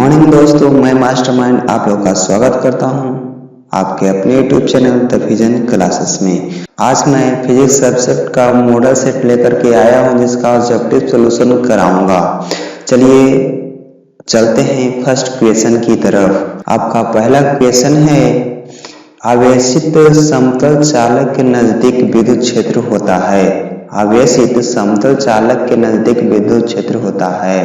Morning दोस्तों, मैं mastermind आप लोग का स्वागत करता हूं आपके अपने YouTube channel the vision classes में। आज मैं फिजिक्स सब्जेक्ट का मॉडल सेट लेकर के आया हूं जिसका ऑब्जेक्टिव सॉल्यूशन कराऊंगा। चलिए चलते हैं फर्स्ट क्वेश्चन की तरफ। आपका पहला क्वेश्चन है, आवेशित समतल चालक के नजदीक विद्युत क्षेत्र होता है। आवेशित समतल चालक के नजदीक विद्युत क्षेत्र होता है।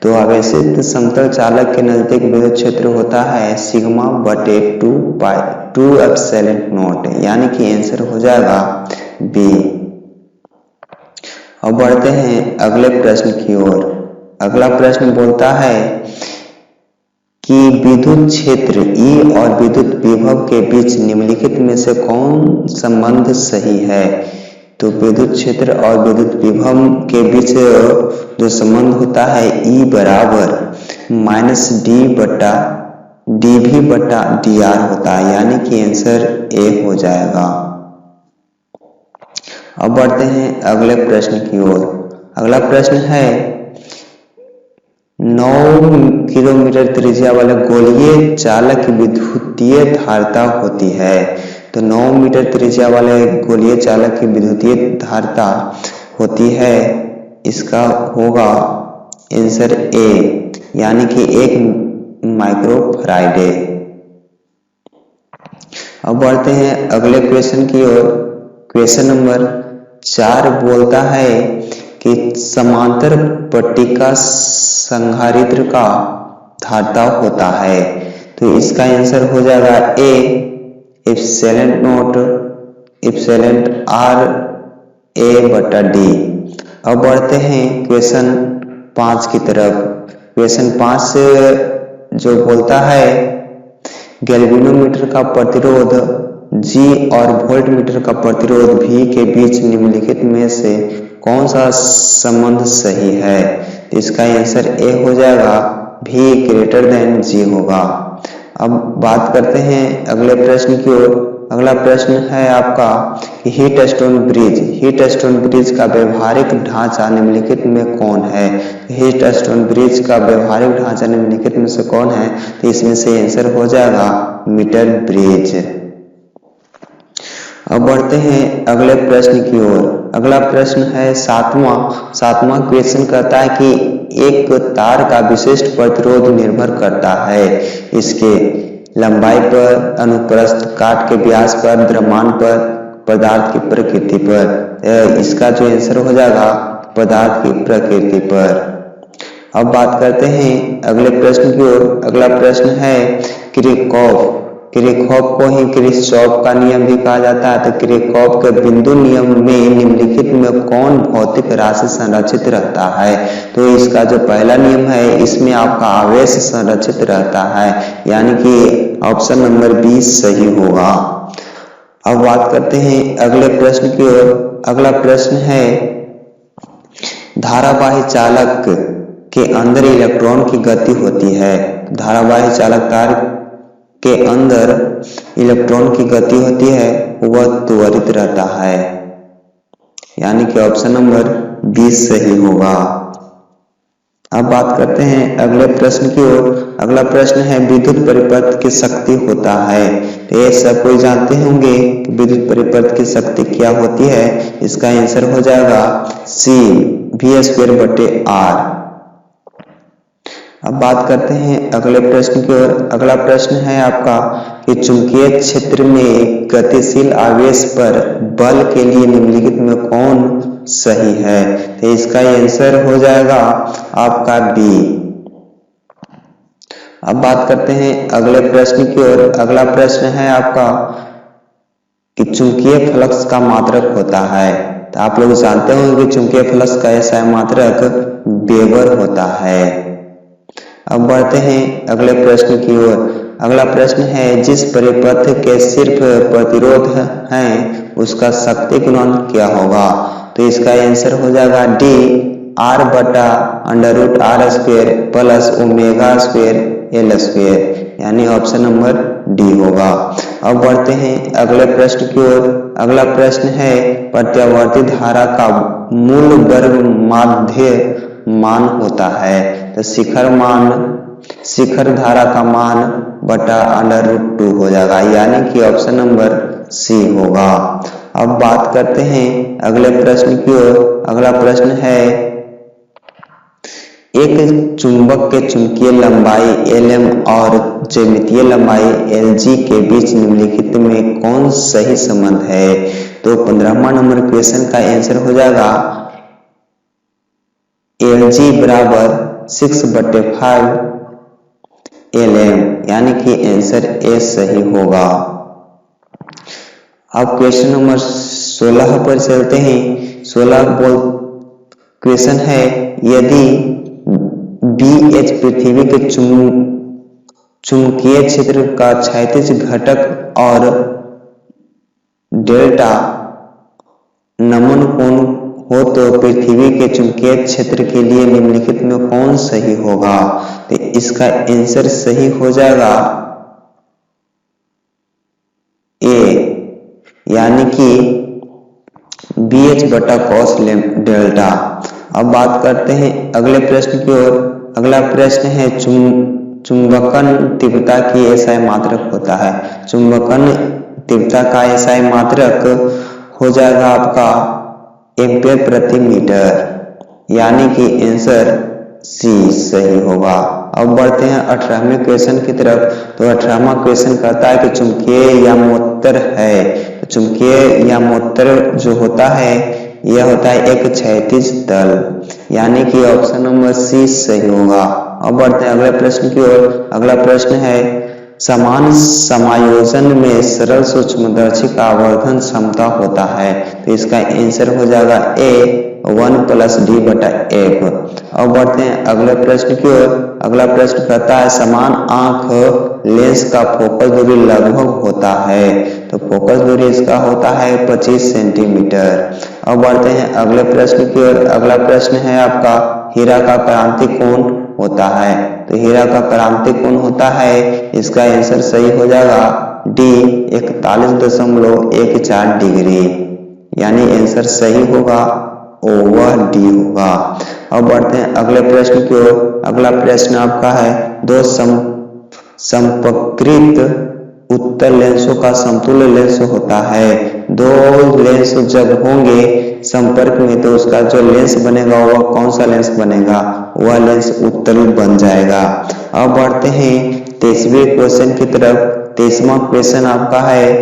तो आवेशित समतल चालक के नजदीक विद्युत क्षेत्र होता है सिग्मा बटे 2 एप्सिलॉन नॉट, यानी कि आंसर हो जाएगा बी। अब बढ़ते हैं अगले प्रश्न की ओर। अगला प्रश्न बोलता है कि विद्युत क्षेत्र E और विद्युत विभव के बीच निम्नलिखित में से कौन संबंध सही है। तो विद्युत क्षेत्र और विद्युत विभव के बीच जो संबंध होता है E बराबर -dV/dr होता है, यानी कि आंसर ए हो जाएगा। अब बढ़ते हैं अगले प्रश्न की ओर। अगला प्रश्न है, 9 किलोमीटर त्रिज्या वाले गोलीय चालक की विद्युतीय धारिता होती है। तो 9 मीटर त्रिज्या वाले गोलीय चालक की विद्युतीय धारिता होती है, इसका होगा आंसर ए, यानी कि 1 माइक्रोफैराडे। अब बढ़ते हैं अगले क्वेश्चन की ओर। क्वेश्चन नंबर 4 बोलता है कि समांतर पट्टिका संधारित्र का धारिता होता है। तो इसका आंसर हो जाएगा A, epsilon not epsilon r A/D। अब बढ़ते हैं क्वेश्चन 5 की तरफ। क्वेश्चन 5 से जो बोलता है, गैल्वेनोमीटर का प्रतिरोध G और वोल्टमीटर का प्रतिरोध V के बीच निम्नलिखित में से कौन सा संबंध सही है। इसका आंसर ए हो जाएगा, V > G होगा। अब बात करते हैं अगले प्रश्न की ओर। अगला प्रश्न है आपका कि हीट स्टोन ब्रिज का व्यवहारिक ढांचा निम्नलिखित में कौन है। हीट स्टोन ब्रिज का व्यवहारिक ढांचा निम्नलिखित में से कौन है। तो इसमें से आंसर हो जाएगा मीटर ब्रिज। अब बढ़ते हैं अगले प्रश्न की ओर। अगला प्रश्न है सातवां क्वेश्चन कहता है कि एक तार का विशिष्ट प्रतिरोध निर्भर करता है इसके लंबाई पर, अनुप्रस्थ काट के व्यास पर, द्रव्यमान पर, पदार्थ की प्रकृति पर। इसका जो आंसर हो जाएगा पदार्थ की प्रकृति पर। अब बात करते हैं अगले प्रश्न की ओर। अगला प्रश्न है, किरचॉफ को ही किरचॉफ का नियम भी कहा जाता है। तो किरचॉफ के बिंदु नियम में निम्नलिखित में कौन भौतिक राशि संरक्षित रहता है। तो इसका जो पहला नियम है, इसमें आपका आवेश संरक्षित रहता है, यानी कि ऑप्शन नंबर 20 सही होगा। अब बात करते हैं अगले प्रश्न की ओर। अगला प्रश्न है, धारावाही चालक के अंदर इलेक्ट्रॉन की गति होती है। धारावाही चालक तार के अंदर इलेक्ट्रॉन की गति होती है, वह त्वरित रहता है, यानी कि ऑप्शन नंबर 20 सही होगा। अब बात करते हैं अगले प्रश्न की ओर। अगला प्रश्न है, विद्युत परिपथ की शक्ति होता है। ये सब कोई जानते होंगे कि विद्युत परिपथ की शक्ति क्या होती है। इसका आंसर हो जाएगा सी, V²/R। अब बात करते हैं अगले प्रश्न की ओर। अगला प्रश्न है आपका कि चुंबकीय क्षेत्र में गतिशील आवेश पर बल के लिए निम्नलिखित में कौन सही है। तो इसका आंसर हो जाएगा आपका बी। अब बात करते हैं अगले प्रश्न की ओर। अगला प्रश्न है आपका कि चुंबकीय फ्लक्स का मात्रक होता है। तो आप लोग जानते होंगे कि चुंबकीय फ्लक्स का ऐसा मात्रक वेबर होता है। अब बढ़ते हैं अगले प्रश्न की ओर। अगला प्रश्न है, जिस परिपथ के सिर्फ प्रतिरोध है उसका शक्ति गुणांक क्या होगा। तो इसका आंसर हो जाएगा डी, R/√R² प्लस ω²L², यानी ऑप्शन नंबर डी होगा। अब बढ़ते हैं अगले प्रश्न की ओर। अगला प्रश्न है, प्रत्यावर्ती धारा का मूल वर्ग माध्य मान होता है। तो शिखर मान शिखर धारा का मान बटा √2 हो जाएगा, यानी कि ऑप्शन नंबर सी होगा। अब बात करते हैं अगले प्रश्न की ओर। अगला प्रश्न है, एक चुंबक के चुंबकीय लंबाई Lm और ज्यामितीय लंबाई Lg के बीच निम्नलिखित में कौन सही संबंध है? तो 15वां नंबर क्वेश्चन का आंसर हो जाएगा Lg बराबर 6/5 Lm, यानी कि आंसर ए सही होगा। अब क्वेश्चन नंबर 16 पर चलते हैं। 16 क्वेश्चन है, यदि BH पृथ्वी के चुंबकीय क्षेत्र का क्षैतिज घटक और डेल्टा नमन कोण हो तो पृथ्वी के चुंबकीय क्षेत्र के लिए निम्नलिखित में कौन सही होगा? तो इसका आंसर सही हो जाएगा ए, यानी कि BH बटा cos डेल्टा। अब बात करते हैं अगले प्रश्न की ओर। अगला प्रश्न है, चुंबकन तीव्रता की एसआई मात्रक होता है। चुंबकन तीव्रता का एसआई मात्रक हो जाएगा आपका एम्पीयर प्रति मीटर, यानी कि आंसर सी सही होगा। अब बढ़ते हैं 18वें क्वेश्चन की तरफ। तो 18वां क्वेश्चन कहता है कि चुंबकीय यामोत्तर है। तो चुंबकीय यामोत्तर जो होता है यह होता है एक क्षैतिज तल, यानी कि ऑप्शन नंबर सी सही होगा। अब बढ़ते हैं अगले प्रश्न की ओर। अगला प्रश्न है, समान समायोजन में सरल सूक्ष्मदर्शी का आवर्धन क्षमता होता है। तो इसका आंसर हो जाएगा ए 1 + d/f। अब बढ़ते हैं अगले प्रश्न की ओर। अगला प्रश्न कहता है, समान आंख लेंस का फोकस दूरी लगभग होता है। तो फोकस दूरी इसका होता है 25 सेंटीमीटर। अब बढ़ते हैं अगले प्रश्न की ओर। अगला प्रश्न है आपका, हीरा का क्रांति कोण होता है। तो हीरा का क्रांति कोण होता है, इसका आंसर सही हो जाएगा डी 41.14 डिग्री, यानी आंसर सही होगा वह डी होगा। अब बढ़ते हैं अगले प्रश्न की ओर। अगला प्रश्न आपका है, दो संपर्कित उत्तल लेंसों का समतुल्य लेंस होता है। दो लेंस जब होंगे संपर्क में तो उसका जो लेंस बनेगा वह कौन सा लेंस बनेगा? वह लेंस उत्तल बन जाएगा। अब बढ़ते हैं 23वें क्वेश्चन की तरफ। 23वां क्वेश्चन आपका है,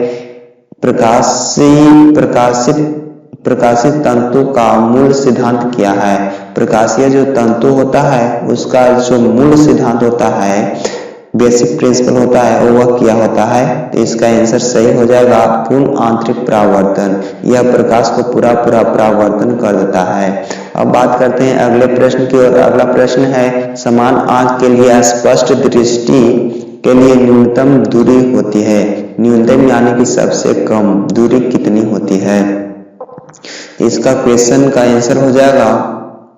प्रकाशित तंतु का मूल सिद्धांत क्या है? प्रकाशीय जो तंतु होता है उसका जो मूल सिद्धांत होता है, बेसिक प्रिंसिपल होता है, वह क्या होता है? तो इसका आंसर सही हो जाएगा पूर्ण आंतरिक परावर्तन। यह प्रकाश को पूरा परावर्तन कर देता है। अब बात करते हैं अगले प्रश्न की ओर। अगला प्रश्न है, समान आंख के लिए स्पष्ट दृष्टि के लिए न्यूनतम दूरी होती है। न्यूनतम यानी कि सबसे कम दूरी कितनी होती है? इसका क्वेश्चन का आंसर हो जाएगा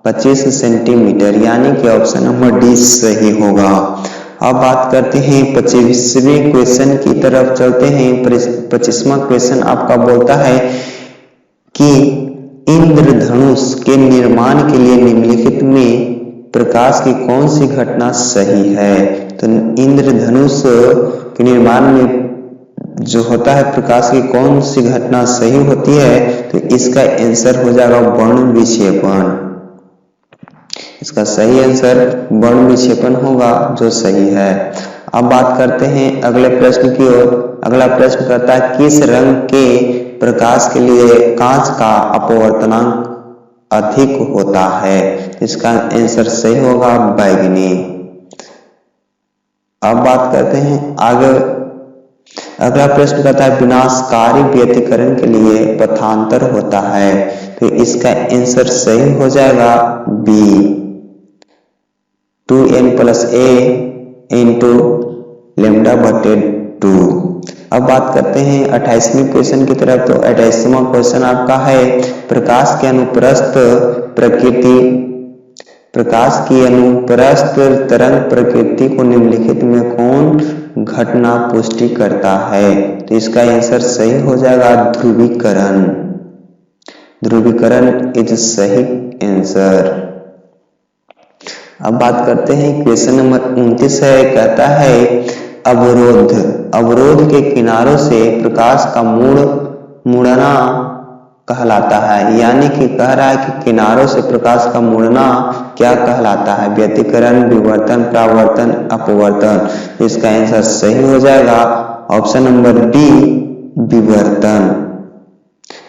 25 सेंटीमीटर, यानी कि ऑप्शन नंबर डी सही होगा। अब बात करते हैं 25वें क्वेश्चन की तरफ चलते हैं। 25वां क्वेश्चन आपका बोलता है कि इंद्रधनुष के निर्माण के लिए निम्नलिखित में प्रकाश की कौन सी घटना सही है? तो इंद्रधनुष के निर्माण में जो होता है प्रकाश की कौन सी घटना सही होती है? तो इसका आंसर हो जाएगा वर्ण विक्षेपण। इसका सही आंसर वर्ण विक्षेपण होगा जो सही है। अब बात करते हैं अगले प्रश्न की ओर। अगला प्रश्न करता है, किस रंग के प्रकाश के लिए कांच का अपवर्तनांक अधिक होता है? इसका आंसर सही होगा बैंगनी। अब बात करते हैं आगे। अगला प्रश्न करता है, विनाशकारी व्यतिकरण के लिए पथांतर होता है। तो इसका आंसर सही हो जाएगा बी 2n + a × λ/2। अब बात करते हैं 28वें क्वेश्चन की तरफ। तो 28वां क्वेश्चन आपका है, प्रकाश की अनुप्रस्थ तरंग प्रकृति को निम्नलिखित में कौन घटना पुष्टि करता है? तो इसका आंसर सही हो जाएगा ध्रुवीकरण। ध्रुवीकरण इज सही आंसर। अब बात करते हैं क्वेश्चन नंबर 29 है, कहता है अवरोध अवरोध के किनारों से प्रकाश का मुड़ना कहलाता है। यानी कि कह रहा है कि किनारों से प्रकाश का मुड़ना क्या कहलाता है? व्यतिकरण, विवर्तन, परावर्तन, अपवर्तन। इसका आंसर सही हो जाएगा ऑप्शन नंबर बी, विवर्तन।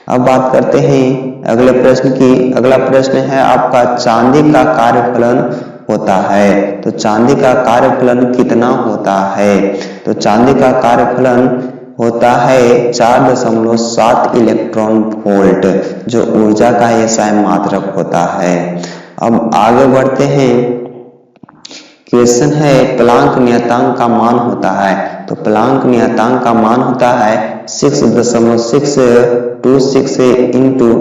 अब बात करते हैं अगले प्रश्न की। अगला प्रश्न है आपका, चांदी का कार्यफलन होता है। तो चांदी का कार्यफलन कितना होता है? तो चांदी का कार्यफलन होता है 4.7 इलेक्ट्रॉन वोल्ट, जो ऊर्जा का एसआई मात्रक होता है। अब आगे बढ़ते हैं। क्वेश्चन है प्लांक नियतांक का मान होता है। तो प्लांक नियतांक का मान होता है 6.626 इंटू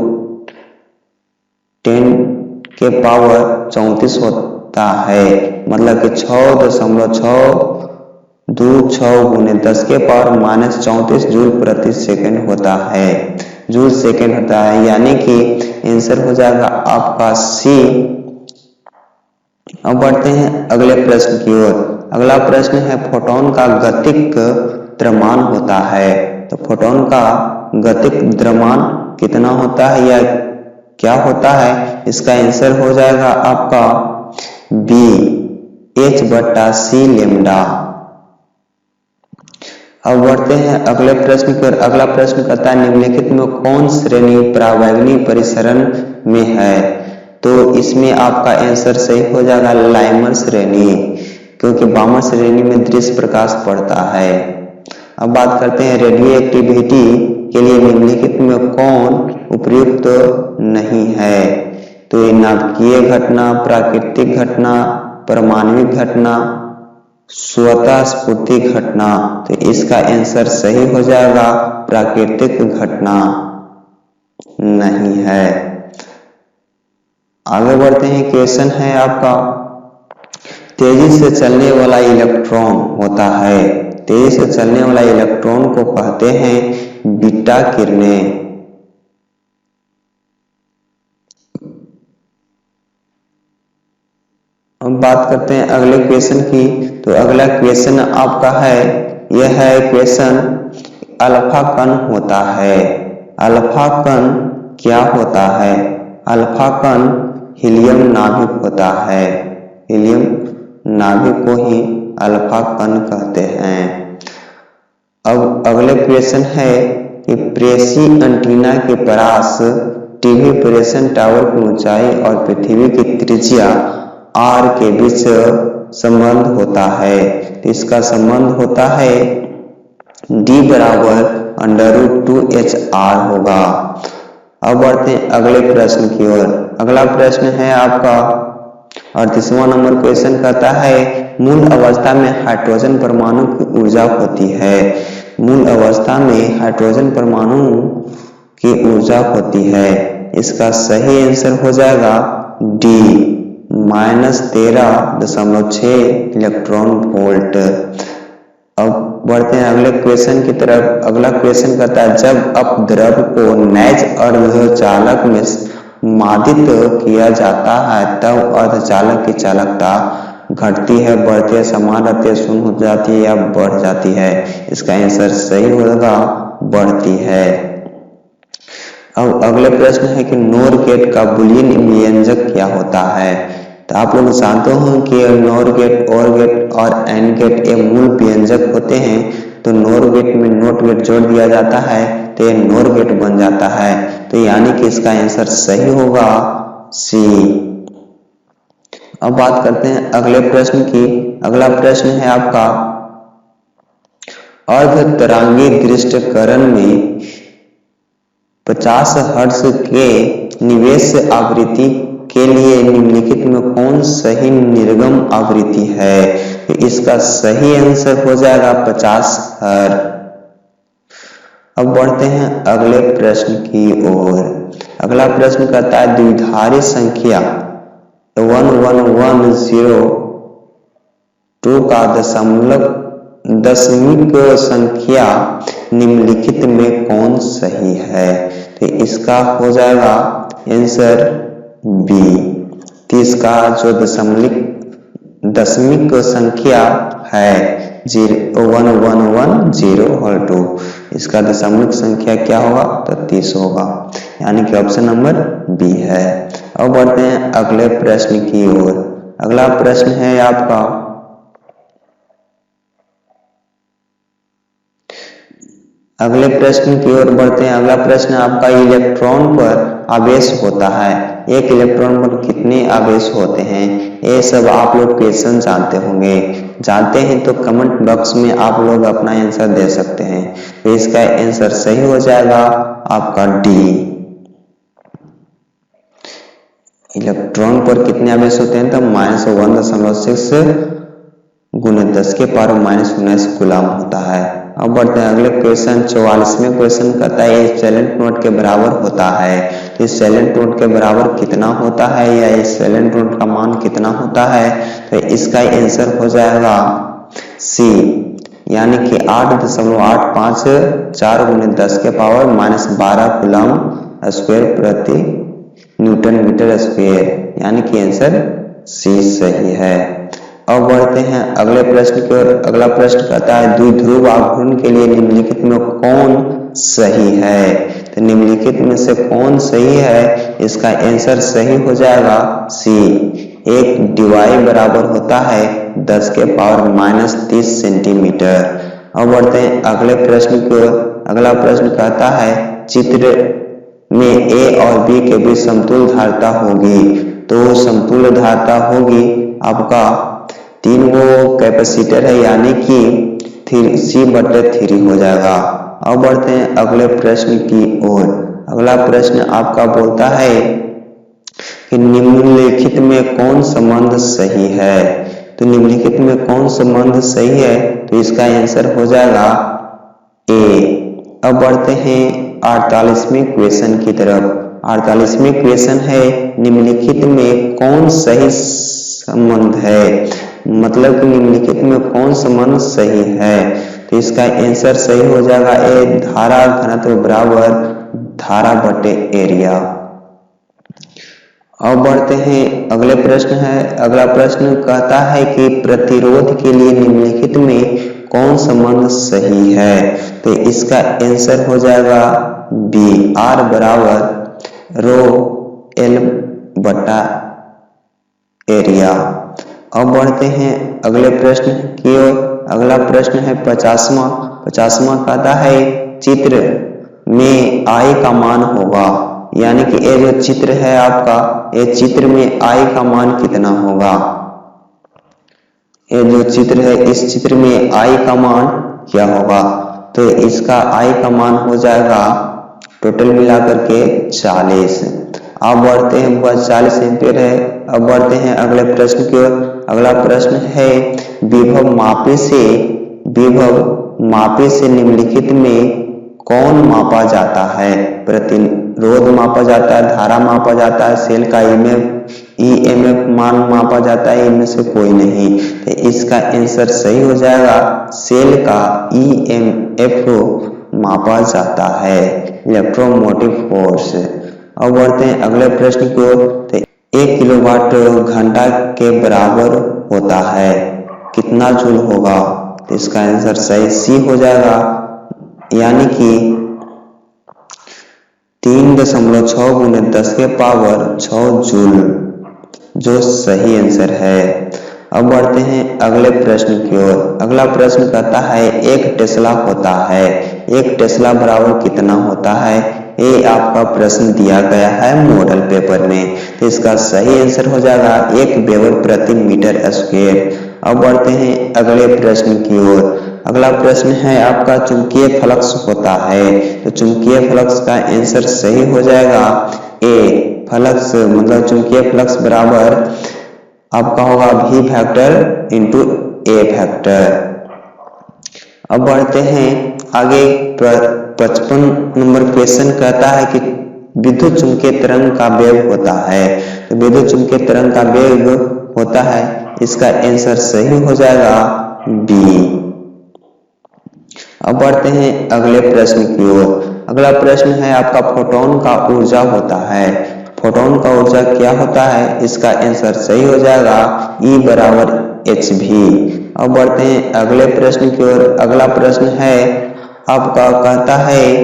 10⁻34 होता है। मतलब कि 6.626 गुने 10⁻−34 जूल प्रति सेकंड होता है, जूल सेकंड होता है। यानी कि आंसर हो जाएगा आपका सी। अब बढ़ते हैं अगले प्रश्न की ओर। अगला प्रश्न है फोटोन का गतिक द्रव्यमान होता है। तो फोटोन का गतिक द्रव्यमान कितना होता है या क्या होता है? इसका आंसर हो जाएगा आपका बी, h/c लैम्डा। अब बढ़ते हैं अगले प्रश्न पर। अगला प्रश्न कहता है निम्नलिखित में कौन श्रेणी परावैंगनी परिसरण में है? तो इसमें आपका आंसर सही हो जाएगा लाइमर श्रेणी, क्योंकि बामर श्रेणी में दृश्य प्रकाश पड़ता है। अब बात करते हैं रेडियो एक्टिविटी के लिए निम्नलिखित में कौन उपयुक्त नहीं है? तो ये नाभिकीय घटना, प्राकृतिक घटना, परमाणविक घटना, स्वतः स्फूर्ति घटना। तो इसका आंसर सही हो जाएगा प्राकृतिक घटना नहीं है। आगे बढ़ते हैं। क्वेश्चन है आपका, तेजी से चलने वाला इलेक्ट्रॉन होता है। तेजी से चलने वाला इलेक्ट्रॉन को कहते हैं बीटा किरणें। अब बात करते हैं अगले क्वेश्चन की। तो अगला क्वेश्चन आपका है, यह है क्वेश्चन, अल्फा कण होता है। अल्फा कण क्या होता है? अल्फा कण हीलियम नाभिक होता है। हीलियम नाभिक को ही अल्फा कण कहते हैं। अब अगले क्वेश्चन है कि प्रेसी एंटीना के परास टीवी प्रेषण टावर की ऊंचाई और पृथ्वी की त्रिज्या r के बीच संबंध होता है। इसका संबंध होता है d = √2HR होगा। अब बढ़ते हैं अगले प्रश्न की ओर। अगला प्रश्न है आपका 38वां नंबर क्वेश्चन कहता है मूल अवस्था में हाइड्रोजन परमाणु की ऊर्जा होती है। मूल अवस्था में हाइड्रोजन परमाणु की ऊर्जा होती है। इसका सही आंसर हो जाएगा डी, -13.6 इलेक्ट्रॉन वोल्ट। अब बढ़ते हैं अगले क्वेश्चन की तरफ। अगला क्वेश्चन कहता है जब अपद्रव को नैज अर्धचालक में मादित किया जाता है तब अर्धचालक की चालकता घटती है, बढ़ती है, समान रहती है, शून्य हो जाती है या बढ़ जाती है? इसका आंसर सही होगा बढ़ती है। अब अगले प्रश्न है कि नोर गेट का बुलियन व्यंजक क्या होता है? तो आप लोग जानते हो कि नोर गेट, और गेट और एंड गेट ये मूल व्यंजक होते हैं। तो नोर गेट में नोट गेट जोड़ दिया जाता है तो ये नोर गेट बन जाता है। तो यानी कि इसका आंसर सही होगा सी। अब बात करते हैं अगले प्रश्न की। अगला प्रश्न है आपका अर्धतरंगी दृष्टिकरण में 50 हर्ट्ज के निवेश आवृत्ति के लिए निम्नलिखित में कौन सही निर्गम आवृत्ति है? तो इसका सही आंसर हो जाएगा 50 हर्ट्ज। अब बढ़ते हैं अगले प्रश्न की ओर। अगला प्रश्न कहता है द्विधारी संख्या 1110 का दशमिक संख्या निम्नलिखित में कौन सही है? तो इसका हो जाएगा आंसर बी। 30 का जो दशमलव दशमिक संख्या है 01110 इसका दशमिक संख्या क्या होगा? तो 30 होगा, यानी कि ऑप्शन नंबर बी है। अब बढ़ते हैं अगले प्रश्न की ओर। अगला प्रश्न है आपका अगले प्रश्न की ओर बढ़ते हैं। अगला प्रश्न आपका इलेक्ट्रॉन पर आवेश होता है, एक इलेक्ट्रॉन पर कितने आवेश होते हैं? ये सब आप लोग क्वेश्चन जानते होंगे। जानते हैं तो कमेंट बॉक्स में आप लोग अपना आंसर दे सकते हैं। तो इसका आंसर सही हो जाएगा आपका डी। इलेक्ट्रॉन पर कितने आवेश होते हैं? तो -1.6 गुने 10 के पावर -19 कूलम होता है। अब बढ़ते हैं अगले क्वेश्चन। 44वें क्वेश्चन कहता है इस साइलेंट नोट के बराबर होता है। इस साइलेंट नोट के बराबर कितना होता है, या इस साइलेंट नोट का मान कितना होता है? तो इसका आंसर हो जाएगा सी, यानी कि 8.854 गुने 10 के पावर -12 कूलम स्क्वायर प्रति न्यूटन मीटर स्क्वायर, यानी कि आंसर सी सही है। अब बढ़ते हैं अगले प्रश्न की ओर। अगला प्रश्न कहता है द्विध्रुव आघूर्ण के लिए निम्नलिखित में कौन सही है? तो निम्नलिखित में से कौन सही है? इसका आंसर सही हो जाएगा सी, 1 dy बराबर होता है 10 के पावर -30 सेंटीमीटर। अब बढ़ते हैं अगले प्रश्न की ओर। अगला प्रश्न कहता है चित्र में ए और बी के बीच समतुल्य धारिता होगी, तो समतुल्य धारिता होगी आपका 3 वो कैपेसिटर है, यानी कि C/3 हो जाएगा। अब बढ़ते हैं अगले प्रश्न की ओर। अगला प्रश्न आपका बोलता है कि निम्नलिखित में कौन संबंध सही है? तो निम्नलिखित में कौन संबंध सही है? तो इसका आंसर हो जाएगा ए। अब बढ़ते हैं 48वें क्वेश्चन की तरफ। 48वें क्वेश्चन है निम्नलिखित में कौन सही संबंध है, मतलब कि निम्नलिखित में कौन संबंध सही है? तो इसका आंसर सही हो जाएगा ए, धारा घनत्व बराबर धारा बटे एरिया। अब बढ़ते हैं अगले प्रश्न है। अगला प्रश्न कहता है कि प्रतिरोध के लिए निम्नलिखित में कौन संबंध सही है? तो इसका आंसर हो जाएगा बी, R बराबर रो L बटा एरिया। अब बढ़ते हैं अगले प्रश्न की ओर। अगला प्रश्न है 50वां कहता है चित्र में I का मान होगा, यानी कि ये जो चित्र है आपका, ये चित्र में I का मान कितना होगा? ये जो चित्र है, इस चित्र में I का मान क्या होगा? तो इसका I का मान हो जाएगा टोटल मिलाकर के 40। अब बढ़ते हैं 40 एम्पीयर है। अब बढ़ते हैं अगले प्रश्न की ओर। अगला प्रश्न है विभव मापी से निम्नलिखित में कौन मापा जाता है? प्रतिरोध मापा जाता है, धारा मापा जाता है, सेल का ईएमएफ मान मापा जाता है, इनमें से कोई नहीं। तो इसका आंसर सही हो जाएगा सेल का ईएमएफ मापा जाता है, इलेक्ट्रोमोटिव फोर्स। अब बढ़ते हैं अगले प्रश्न की ओर। 1 किलोवाट घंटा के बराबर होता है, कितना जूल होगा? तो इसका आंसर सही सी हो जाएगा, यानी कि 3.6 गुने 10 के पावर 6 जूल, जो सही आंसर है। अब बढ़ते हैं अगले प्रश्न की ओर। अगला प्रश्न कहता है 1 टेस्ला होता है, 1 टेस्ला बराबर कितना होता है? ये आपका प्रश्न दिया गया है मॉडल पेपर में। तो इसका सही आंसर हो जाएगा 1 वेबर प्रति मीटर स्क्वायर। अब बढ़ते हैं अगले प्रश्न की ओर। अगला प्रश्न है आपका चुंबकीय फ्लक्स होता है, तो चुंबकीय फ्लक्स का आंसर सही हो जाएगा ए, फ्लक्स मतलब चुंबकीय फ्लक्स बराबर आपका होगा V factor into A factor. अब बढ़ते हैं आगे। 55 नंबर क्वेश्चन कहता है कि विद्युत चुंबकीय तरंग का वेग होता है, तो विद्युत चुंबकीय तरंग का वेग होता है, इसका आंसर सही हो जाएगा बी। अब बढ़ते हैं अगले प्रश्न की ओर। अगला प्रश्न है आपका फोटोन का ऊर्जा होता है, फोटोन का ऊर्जा क्या होता है? इसका आंसर सही हो जाएगा E बराबर HV। अब बढ़ते हैं अगले प्रश्न की ओर। अगला प्रश्न है आपका, कहता है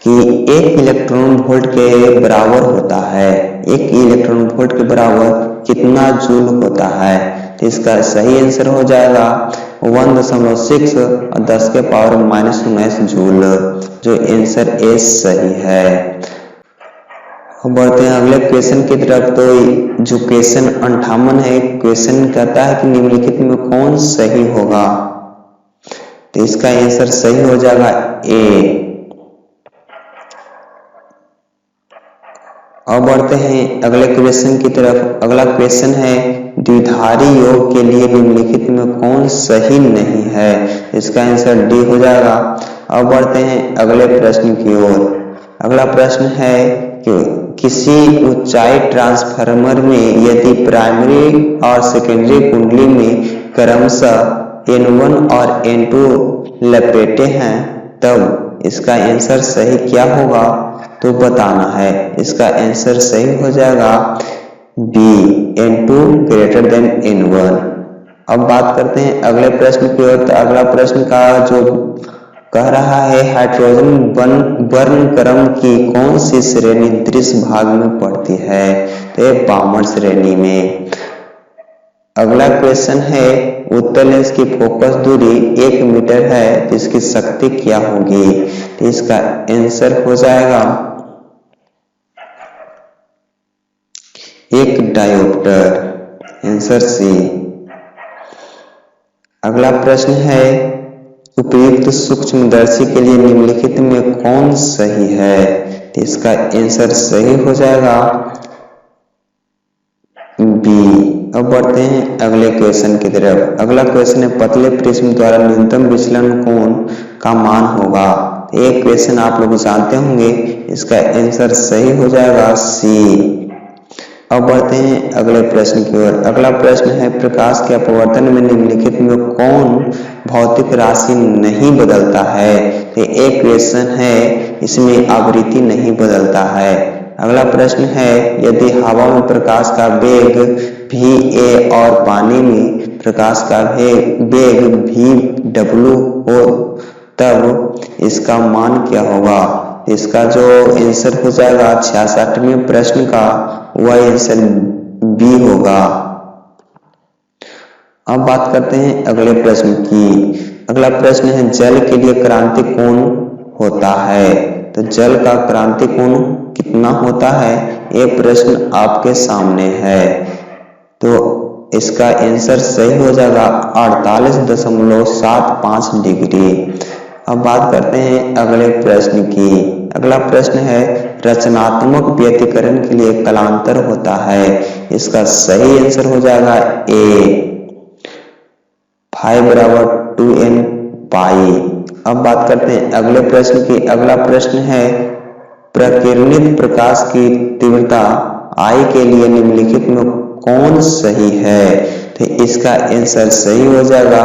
कि एक इलेक्ट्रॉन वोल्ट के बराबर होता है, एक इलेक्ट्रॉन वोल्ट के बराबर कितना जूल होता है? तो इसका सही आंसर हो जाएगा 1.6 और 10 के पावर -19 जूल, जो आंसर ए सही है। अब बढ़ते हैं अगले क्वेश्चन की तरफ। तो जो क्वेश्चन 58 है, क्वेश्चन कहता है कि निम्नलिखित में कौन सही होगा? तो इसका आंसर सही हो जाएगा ए। अब बढ़ते हैं अगले क्वेश्चन की तरफ। अगला क्वेश्चन है, द्विधारी योग के लिए निम्नलिखित में कौन सही नहीं है? इसका आंसर डी हो जाएगा। अब बढ़ते हैं अगले प्रश्न की ओर। अगला प्रश्न है कि किसी ऊंचाई ट्रांसफार्मर में यदि प्राइमरी और सेकेंडरी कुंडली में क्रमशः N1 और N2 लपेटे हैं, तब इसका आंसर सही क्या होगा? तो बताना है। इसका आंसर सही हो जाएगा B, N2 greater than N1। अब बात करते हैं अगले प्रश्न की ओर। तो अगला प्रश्न का जो कह रहा है, हाइड्रोजन वर्ण क्रम की कौन सी श्रेणी दृश्य भाग में पड़ती है? तो बामर श्रेणी में। अगला क्वेश्चन है, उत्तल लेंस की फोकस दूरी 1 मीटर है, तो इसकी शक्ति क्या होगी? तो इसका आंसर हो जाएगा 1 डायोप्टर, आंसर सी। अगला प्रश्न है, उपयुक्त सूक्ष्मदर्शी के लिए निम्नलिखित में कौन सही है? तो इसका आंसर सही हो जाएगा बी। अब बढ़ते हैं अगले क्वेश्चन की तरफ। अगला क्वेश्चन है, पतले प्रिज्म द्वारा न्यूनतम विचलन कोण का मान होगा। एक क्वेश्चन आप लोग जानते होंगे, इसका आंसर सही हो जाएगा सी। अब बढ़ते हैं अगले प्रश्न की ओर। अगला प्रश्न है, प्रकाश के अपवर्तन में निम्नलिखित में कौन भौतिक राशि नहीं बदलता है? तो एक क्वेश्चन है, इसमें आवृत्ति नहीं बदलता है। अगला प्रश्न है, यदि हवा में प्रकाश का वेग va और पानी में प्रकाश का वेग vw हो, तब इसका मान क्या होगा? इसका जो आंसर हो जाएगा 66वें प्रश्न का, वह आंसर बी होगा। अब बात करते हैं अगले प्रश्न की। अगला प्रश्न है, जल के लिए क्रांति कोण होता है? तो जल का क्रांति कोण कितना होता है? ये प्रश्न आपके सामने है, तो इसका आंसर सही हो जाएगा 48.75 डिग्री। अब बात करते हैं अगले प्रश्न की। अगला प्रश्न है, रचनात्मक व्यतिकरण के लिए कलांतर होता है? इसका सही आंसर हो जाएगा ए, फाई बराबर 2n पाई। अब बात करते हैं अगले प्रश्न की। अगला प्रश्न है, प्रकिरणित प्रकाश की तीव्रता I के लिए निम्नलिखित में कौन सही है? तो इसका आंसर सही हो जाएगा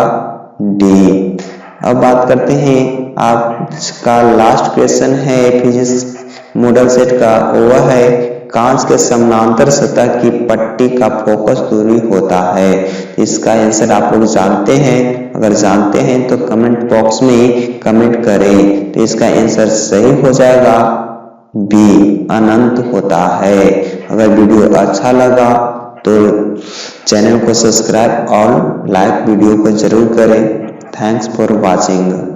डी। अब बात करते हैं आपका लास्ट क्वेश्चन है फिजिक्स मॉडल सेट का, वह है कांच के समानांतर सतह की पट्टी का फोकस दूरी होता है। इसका आंसर आप लोग जानते हैं? अगर जानते हैं तो कमेंट बॉक्स में कमेंट करें। तो इसका आंसर सही हो जाएगा बी, अनंत होता है। अगर वीडियो अच्छा लगा तो चैनल को सब्सक्राइब और लाइक वीडियो को जरूर करें। Thanks for watching.